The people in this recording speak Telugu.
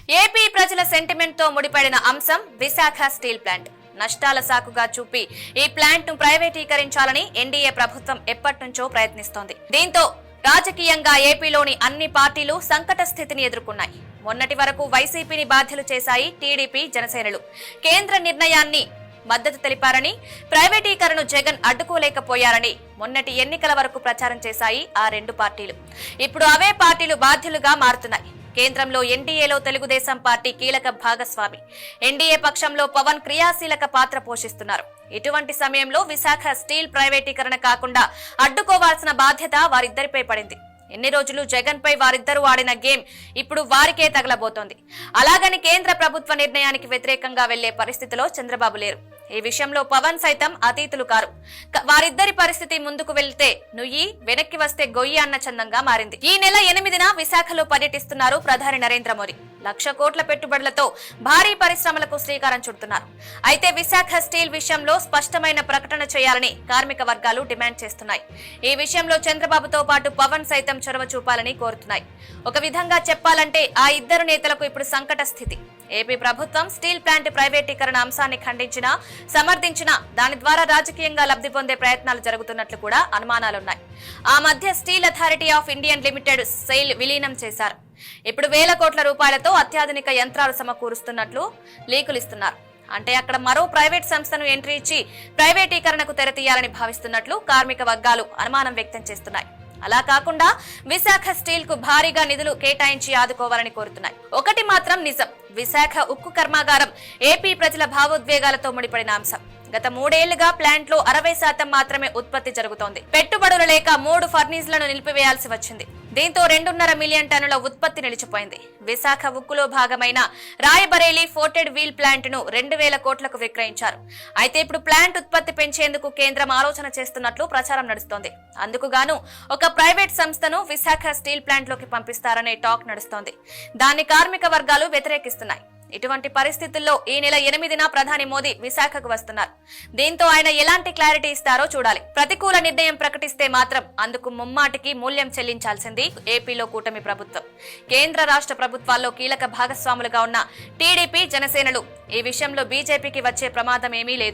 ఏపీ ప్రజల సెంటిమెంట్ తో ముడిపడిన అంశం విశాఖ స్టీల్ ప్లాంట్. నష్టాల సాకుగా చూపి ఈ ప్లాంట్ ను ప్రైవేటీకరించాలని ఎన్డీఏ ప్రభుత్వం ఎప్పటినుంచో ప్రయత్నిస్తోంది. దీంతో రాజకీయంగా ఏపీలోని అన్ని పార్టీలు సంకట స్థితిని ఎదుర్కొన్నాయి. మొన్నటి వరకు వైసీపీని బాధ్యులు చేశాయి టీడీపీ, జనసేనలు. కేంద్ర నిర్ణయాన్ని మద్దతు తెలిపారని, ప్రైవేటీకరణను జగన్ అడ్డుకోలేకపోయారని మొన్నటి ఎన్నికల వరకు ప్రచారం చేశాయి ఆ రెండు పార్టీలు. ఇప్పుడు అవే పార్టీలు బాధ్యులుగా మారుతున్నాయి. కేంద్రంలో ఎన్డీఏలో తెలుగుదేశం పార్టీ కీలక భాగస్వామి. ఎన్డీఏ పక్షంలో పవన్ క్రియాశీలక పాత్ర పోషిస్తున్నారు. ఇటువంటి సమయంలో విశాఖ స్టీల్ ప్రైవేటీకరణ కాకుండా అడ్డుకోవాల్సిన బాధ్యత వారిద్దరిపై పడింది. ఎన్ని రోజులు జగన్ పై వారిద్దరూ ఆడిన గేమ్ ఇప్పుడు వారికే తగలబోతోంది. అలాగని కేంద్ర ప్రభుత్వ నిర్ణయానికి వ్యతిరేకంగా వెళ్లే పరిస్థితిలో చంద్రబాబు లేరు. ఈ విషయంలో పవన్ సైతం అతీతులు కారు. వారిద్దరి పరిస్థితి ముందుకు వెళ్తే నుయ్యి, వెనక్కి వస్తే గొయ్యి అన్న చందంగా మారింది. ఈ నెల 8న విశాఖలో పర్యటిస్తున్నారు ప్రధాని నరేంద్ర మోదీ. 1,00,000 కోట్ల పెట్టుబడులతో భారీ పరిశ్రమలకు శ్రీకారం చుడుతున్నారు. అయితే విశాఖ స్టీల్ విషయంలో స్పష్టమైన ప్రకటన చేయాలని కార్మిక వర్గాలు డిమాండ్ చేస్తున్నాయి. ఈ విషయంలో చంద్రబాబుతో పాటు పవన్ సైతం చొరవ చూపాలని కోరుతున్నాయి. ఒక విధంగా చెప్పాలంటే ఆ ఇద్దరు నేతలకు ఇప్పుడు సంకట స్థితి. ఏపీ ప్రభుత్వం స్టీల్ ప్లాంట్ ప్రైవేటీకరణ అంశాన్ని ఖండించినా, సమర్థించినా దాని ద్వారా రాజకీయంగా లబ్ధి పొందే ప్రయత్నాలు జరుగుతున్నట్లు కూడా అనుమానాలున్నాయి. ఆ మధ్య steel authority of Indian limited SAIL విలీనం చేశారు. ఇప్పుడు 1,000 కోట్ల రూపాయలతో అత్యాధునిక యంత్రాలు సమకూరుస్తున్నట్లు లీకులిస్తున్నారు. అంటే అక్కడ మరో ప్రైవేట్ సంస్థను ఎంట్రీ ఇచ్చి ప్రైవేటీకరణకు తెరతీయాలని భావిస్తున్నట్లు కార్మిక వర్గాలు అనుమానం వ్యక్తం చేస్తున్నాయి. అలా కాకుండా విశాఖ స్టీల్ కు భారీగా నిధులు కేటాయించి ఆదుకోవాలని కోరుతున్నాయి. ఒకటి మాత్రం నిజం, విశాఖ ఉక్కు కర్మాగారం ఏపీ ప్రజల భావోద్వేగాలతో ముడిపడిన అంశం. గత 3 ఏళ్లుగా ప్లాంట్ లో 60% మాత్రమే ఉత్పత్తి జరుగుతోంది. పెట్టుబడులు లేక 3 ఫర్నీస్లను నిలిపివేయాల్సి వచ్చింది. దీంతో 2.5 మిలియన్ టన్నుల ఉత్పత్తి నిలిచిపోయింది. విశాఖ ఉక్కులో భాగమైన రాయబరేలీ ఫోర్టెడ్ వీల్ ప్లాంట్ ను 2,000 కోట్లకు విక్రయించారు. అయితే ఇప్పుడు ప్లాంట్ ఉత్పత్తి పెంచేందుకు కేంద్రం ఆలోచన చేస్తున్నట్లు ప్రచారం నడుస్తోంది. అందుకు గాను ఒక ప్రైవేట్ సంస్థను విశాఖ స్టీల్ ప్లాంట్ లోకి పంపిస్తారనే టాక్ నడుస్తోంది. దాన్ని కార్మిక వర్గాలు వ్యతిరేకిస్తున్నాయి. ఇటువంటి పరిస్థితుల్లో ఈ నెల 8న ప్రధాని మోదీ విశాఖకు వస్తున్నారు. దీంతో ఆయన ఎలాంటి క్లారిటీ ఇస్తారో చూడాలి. ప్రతికూల నిర్ణయం ప్రకటిస్తే మాత్రం అందుకు ముమ్మాటికి మూల్యం చెల్లించాల్సింది ఏపీలో కూటమి ప్రభుత్వం. కేంద్ర రాష్ట్ర ప్రభుత్వాల్లో కీలక భాగస్వాములుగా ఉన్న టీడీపీ, జనసేనలు ఈ విషయంలో బీజేపీకి వచ్చే ప్రమాదం ఏమీ లేదు.